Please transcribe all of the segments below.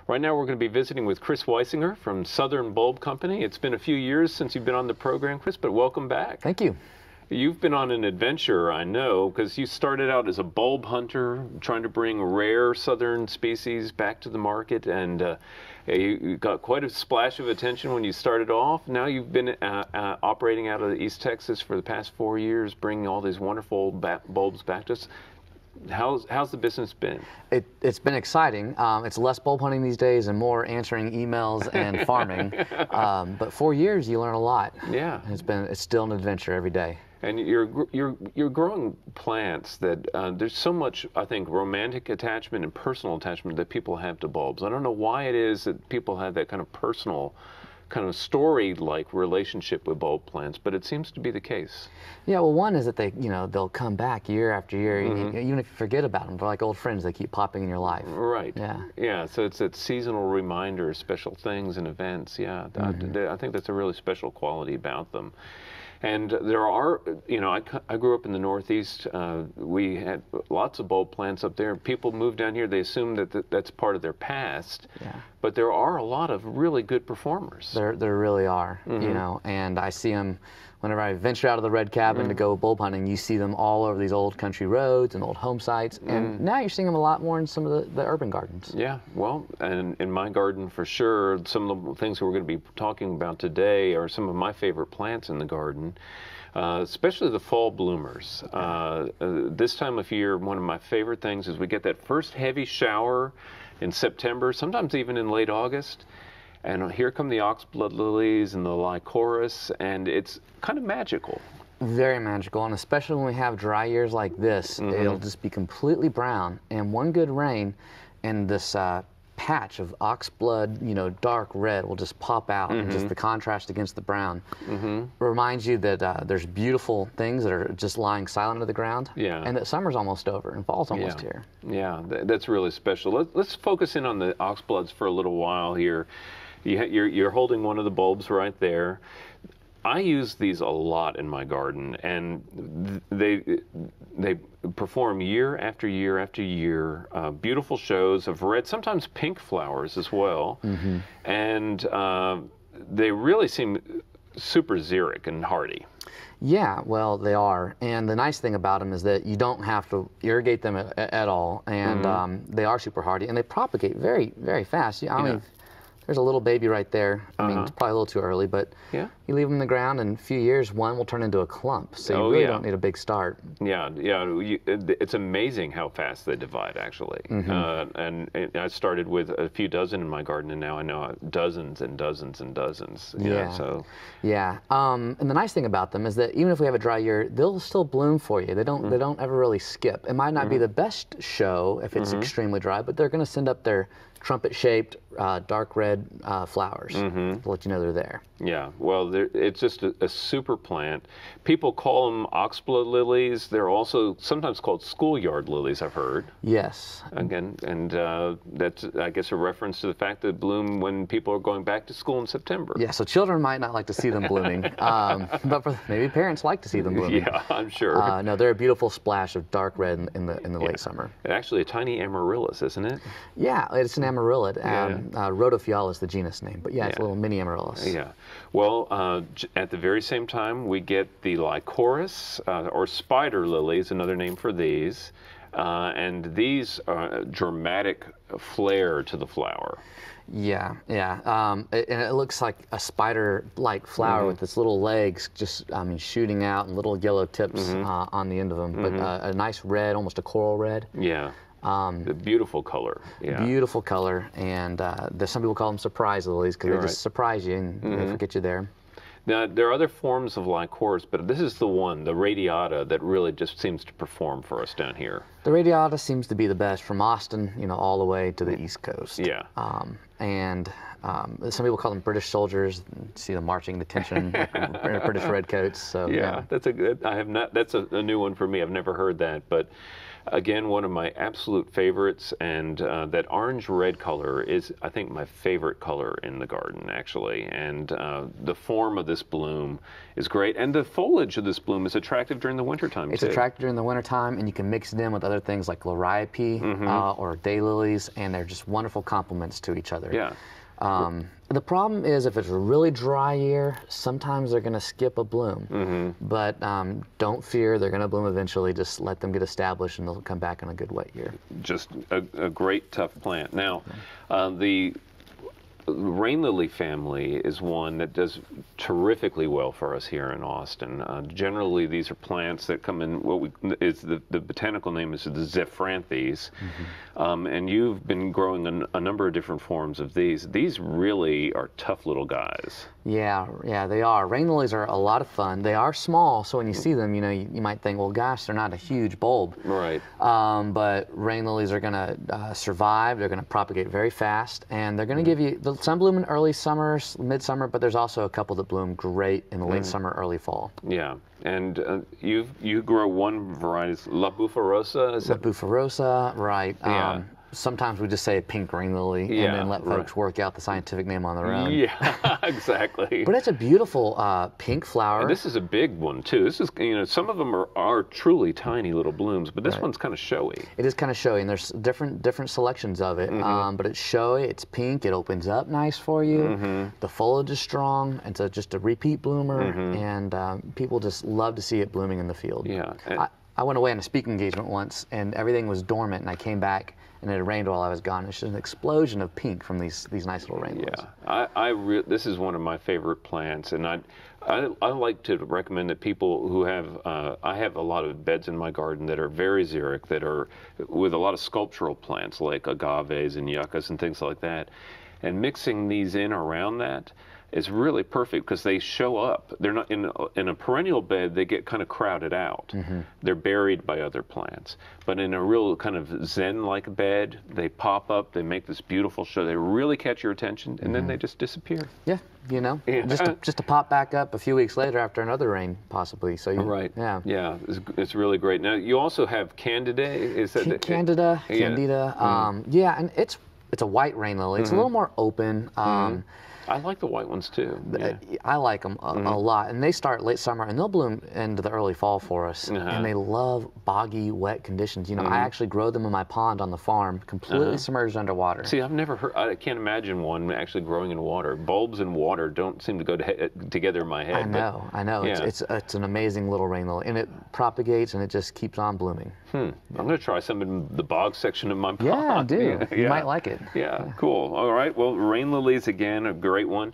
Right now we're going to be visiting with Chris Wiesinger from Southern Bulb Company. It's been a few years since you've been on the program, Chris, but welcome back. Thank you. You've been on an adventure, I know, because you started out as a bulb hunter, trying to bring rare southern species back to the market, and you got quite a splash of attention when you started off. Now you've been operating out of East Texas for the past 4 years, bringing all these wonderful bulbs back to us. How's the business been? It's been exciting. It's less bulb hunting these days and more answering emails and farming. But 4 years, you learn a lot. Yeah. It's still an adventure every day. And you're growing plants that there's so much, I think, romantic attachment and personal attachment that people have to bulbs. I don't know why it is that people have that kind of personal, kind of story-like relationship with bulb plants, but it seems to be the case. Yeah, well, one is that they'll come back year after year, even if you forget about them. They're like old friends; they keep popping in your life. Right. Yeah. Yeah. So it's that seasonal reminder, special things and events. Yeah. I think that's a really special quality about them. And there are, I grew up in the Northeast. We had lots of bulb plants up there. People moved down here. They assume that that's part of their past. Yeah. But there are a lot of really good performers. There really are, and I see them whenever I venture out of the red cabin to go bulb hunting. You see them all over these old country roads and old home sites, and now you're seeing them a lot more in some of the urban gardens. Yeah, well, and in my garden for sure, some of the things we're going to be talking about today are some of my favorite plants in the garden. Especially the fall bloomers. This time of year, one of my favorite things is we get that first heavy shower in September, sometimes even in late August. And here come the Oxblood Lilies and the Lycoris, and it's kind of magical. Very magical, and especially when we have dry years like this, it'll just be completely brown. And one good rain, and this patch of oxblood, dark red will just pop out, and just the contrast against the brown reminds you that there's beautiful things that are just lying silent under the ground, and that summer's almost over and fall's almost here. Yeah, that's really special. Let's focus in on the oxbloods for a little while here. You're holding one of the bulbs right there. I use these a lot in my garden, and they perform year after year after year. Beautiful shows of red, sometimes pink flowers as well, and they really seem super xeric and hardy. Yeah, well, they are, and the nice thing about them is that you don't have to irrigate them at all, and they are super hardy, and they propagate very, very fast. I mean, there's a little baby right there. I mean, it's probably a little too early, but you leave them in the ground, and in a few years, one will turn into a clump. So you really don't need a big start. Yeah, it's amazing how fast they divide, actually. And I started with a few dozen in my garden, and now I know dozens and dozens and dozens. And the nice thing about them is that even if we have a dry year, they'll still bloom for you. They don't ever really skip. It might not be the best show if it's extremely dry, but they're going to send up their trumpet-shaped, dark red flowers to let you know they're there. Yeah, well, it's just a super plant. People call them Oxblood lilies. They're also sometimes called schoolyard lilies, I've heard. Yes. Again, and that's, I guess, a reference to the fact that bloom when people are going back to school in September. Yeah, so children might not like to see them blooming, but maybe parents like to see them blooming. Yeah, I'm sure. No, they're a beautiful splash of dark red in the late summer. And actually, a tiny amaryllis, isn't it? Yeah, it's an amaryllis. Rhodophylla is the genus name, but it's a little mini amaryllis. Yeah. Well, at the very same time, we get the Lycoris, or spider lilies, another name for these. And these are dramatic flair to the flower. Yeah. And it looks like a spider-like flower with its little legs just, shooting out and little yellow tips on the end of them. But a nice red, almost a coral red. Yeah. The beautiful color. Yeah. Beautiful color, and there's some people call them surprise lilies because they just surprise you and they forget you there. Now, there are other forms of Lycoris, but this is the one, the radiata, that really just seems to perform for us down here. The radiata seems to be the best from Austin, all the way to the East Coast. Yeah. Some people call them British soldiers. See them marching the tension in British redcoats. So that's a good. I have not. That's a new one for me. I've never heard that, but Again, one of my absolute favorites, and that orange-red color is, I think, my favorite color in the garden, actually. And the form of this bloom is great, and the foliage of this bloom is attractive during the wintertime, It's too. attractive during the wintertime, and you can mix it in with other things like liriope or daylilies, and they're just wonderful complements to each other. Yeah. The problem is if it's a really dry year, sometimes they're going to skip a bloom. But don't fear, they're going to bloom eventually. Just let them get established and they'll come back in a good wet year. Just a great, tough plant. Now, the rain lily family is one that does terrifically well for us here in Austin. Generally, these are plants that come in what is the botanical name is the Zephranthes, and you've been growing a number of different forms of these. These really are tough little guys. Yeah, they are. Rain lilies are a lot of fun. They are small, so when you see them, you might think, well, gosh, they're not a huge bulb. Right. But rain lilies are going to survive. They're going to propagate very fast, and they're going to give you some bloom in early summer, midsummer, but there's also a couple that bloom great in the late summer, early fall. Yeah, and you grow one variety, La Buffarosa. La Buffarosa, right. Yeah. Sometimes we just say a pink rain lily and then let folks work out the scientific name on their own. Yeah, exactly. But it's a beautiful pink flower. And this is a big one too. This is, some of them are truly tiny little blooms, but this one's kind of showy. It is kind of showy, and there's different selections of it. But it's showy, it's pink, it opens up nice for you. The foliage is strong, and so just a repeat bloomer, and people just love to see it blooming in the field. Yeah. I went away on a speaking engagement once, and everything was dormant, and I came back, and it had rained while I was gone. It's just an explosion of pink from these nice little rain lilies. Yeah, this is one of my favorite plants, and I like to recommend that people who have, I have a lot of beds in my garden that are very xeric, that are with a lot of sculptural plants like agaves and yuccas and things like that, and mixing these in around that is really perfect because they show up. They're not in a perennial bed. They get kind of crowded out. They're buried by other plants. But in a real kind of zen-like bed, they pop up. They make this beautiful show. They really catch your attention, and then they just disappear. Yeah, just to pop back up a few weeks later after another rain, possibly. So yeah, it's really great. Now you also have Candida. Is that Candida? Yeah, and it's a white rain lily. It's a little more open. I like the white ones too. Yeah. I like them a lot, and they start late summer and they'll bloom into the early fall for us. And they love boggy, wet conditions. I actually grow them in my pond on the farm, completely submerged underwater. See, I've never heard. I can't imagine one actually growing in water. Bulbs and water don't seem to go together in my head. I know. Yeah. It's an amazing little rain lily, and it propagates and it just keeps on blooming. I'm going to try some in the bog section of my pond. Yeah, do. You might like it. Yeah, cool. All right. Well, rain lilies again, a great one.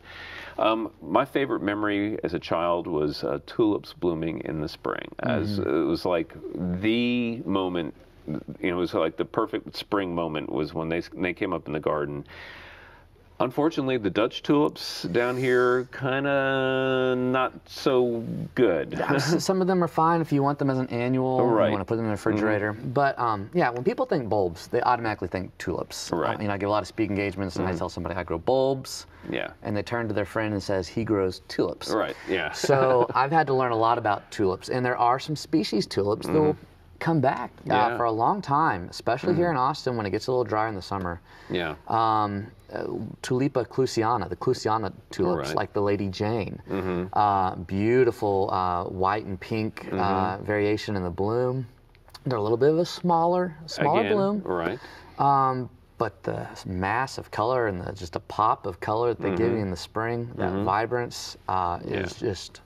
My favorite memory as a child was tulips blooming in the spring. It was like the moment. It was like the perfect spring moment was when they came up in the garden. Unfortunately, the Dutch tulips down here kind of not so good. Some of them are fine if you want them as an annual. Right. You want to put them in the refrigerator. But when people think bulbs, they automatically think tulips. Right. I give a lot of speaking engagements, and I tell somebody I grow bulbs. Yeah. And they turn to their friend and says he grows tulips. Right. Yeah. So I've had to learn a lot about tulips, and there are some species tulips that will come back for a long time, especially here in Austin when it gets a little drier in the summer. Yeah. Tulipa Clusiana, the Clusiana tulips, like the Lady Jane. Beautiful white and pink variation in the bloom. They're a little bit of a smaller bloom. Right. But the mass of color and just a pop of color that they give you in the spring, that vibrance is just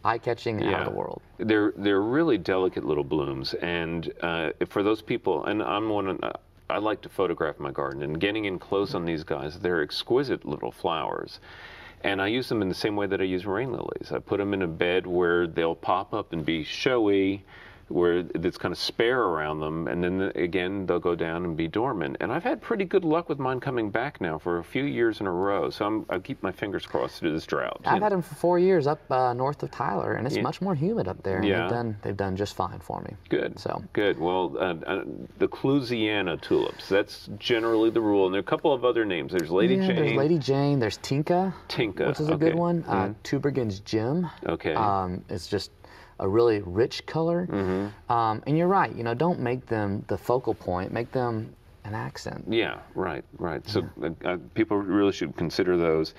eye-catching and out of the world. They're really delicate little blooms, and for those people, and I like to photograph my garden, and getting in close on these guys, they're exquisite little flowers. And I use them in the same way that I use rain lilies. I put them in a bed where they'll pop up and be showy, where it's kind of spare around them, and then again they'll go down and be dormant. And I've had pretty good luck with mine coming back now for a few years in a row, so I keep my fingers crossed through this drought. I've had them for 4 years up north of Tyler, and it's much more humid up there. And they've done just fine for me. Good. Good. Well, the Clusiana tulips, that's generally the rule, and there are a couple of other names. There's Lady Jane. There's Lady Jane. There's Tinka, which is a good one. Tubergen's Gem. Okay. It's just a really rich color. Mm-hmm. And you're right, you know, don't make them the focal point, make them an accent. Yeah, right, right. So people really should consider those.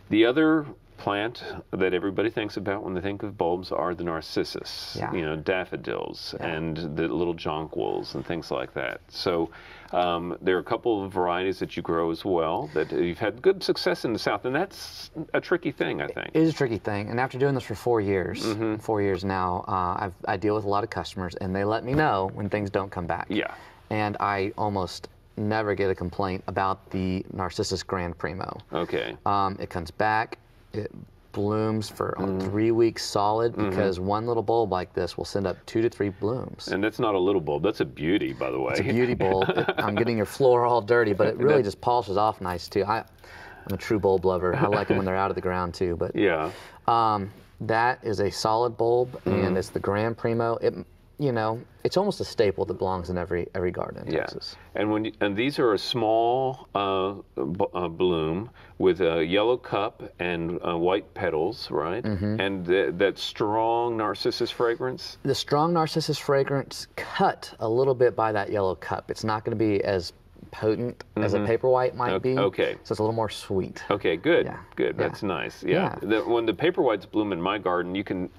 The other plant that everybody thinks about when they think of bulbs are the narcissus, you know, daffodils and the little jonquils and things like that. So there are a couple of varieties that you grow as well that you've had good success in the South, and that's a tricky thing, I think. It is a tricky thing, and after doing this for 4 years, 4 years now, I deal with a lot of customers, and they let me know when things don't come back. Yeah. And I almost never get a complaint about the Narcissus Grande Primo. Okay. It comes back. It blooms for 3 weeks solid because one little bulb like this will send up 2 to 3 blooms. And that's not a little bulb. That's a beauty, by the way. It's a beauty bulb. I'm getting your floor all dirty, but it really just polishes off nice too. I'm a true bulb lover. I like them when they're out of the ground too. But yeah. That is a solid bulb, and it's the Grande Primo. You know, it's almost a staple that belongs in every garden in Texas. And these are a small bloom with a yellow cup and white petals, right? And that strong narcissus fragrance. The strong narcissus fragrance cut a little bit by that yellow cup. It's not going to be as potent as a paperwhite might be. Okay. So it's a little more sweet. Okay, good. Yeah. Good. Yeah. That's nice. Yeah. When the paperwhites bloom in my garden, you can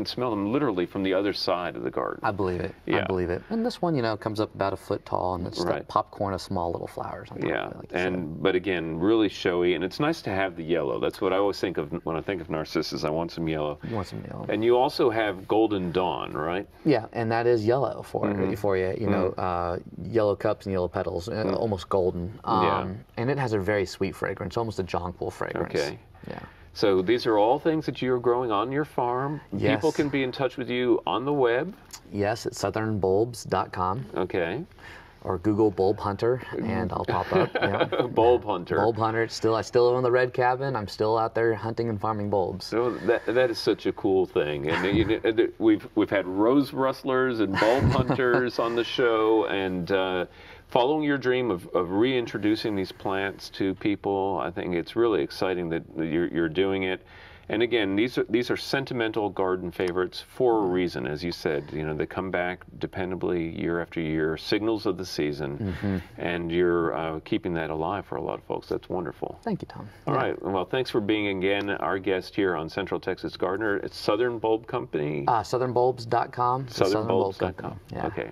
smell them literally from the other side of the garden. I believe it. Yeah. I believe it. And this one, you know, comes up about a foot tall, and it's like popcorn of small little flowers on top Yeah. of it, like But again, really showy, and it's nice to have the yellow. That's what I always think of when I think of narcissus. I want some yellow. You want some yellow. And you also have golden dawn, right? Yeah, and that is yellow for you. You know, yellow cups and yellow petals, almost golden. And it has a very sweet fragrance, almost a jonquil fragrance. Okay. Yeah. So these are all things that you're growing on your farm. Yes. People can be in touch with you on the web. Yes, it's southernbulbs.com. Okay. Or Google Bulb Hunter, and I'll pop up. Yeah. Bulb Hunter. Bulb Hunter. I still live in the red cabin. I'm still out there hunting and farming bulbs. So that is such a cool thing, and we've had rose rustlers and bulb hunters on the show, and following your dream of reintroducing these plants to people. I think it's really exciting that you're doing it. And again, these are sentimental garden favorites for a reason, as you said. You know, they come back dependably year after year, signals of the season, and you're keeping that alive for a lot of folks. That's wonderful. Thank you, Tom. All right. Well, thanks for being again our guest here on Central Texas Gardener. It's Southern Bulb Company. Southernbulbs.com. Southernbulbs.com. Yeah. Okay.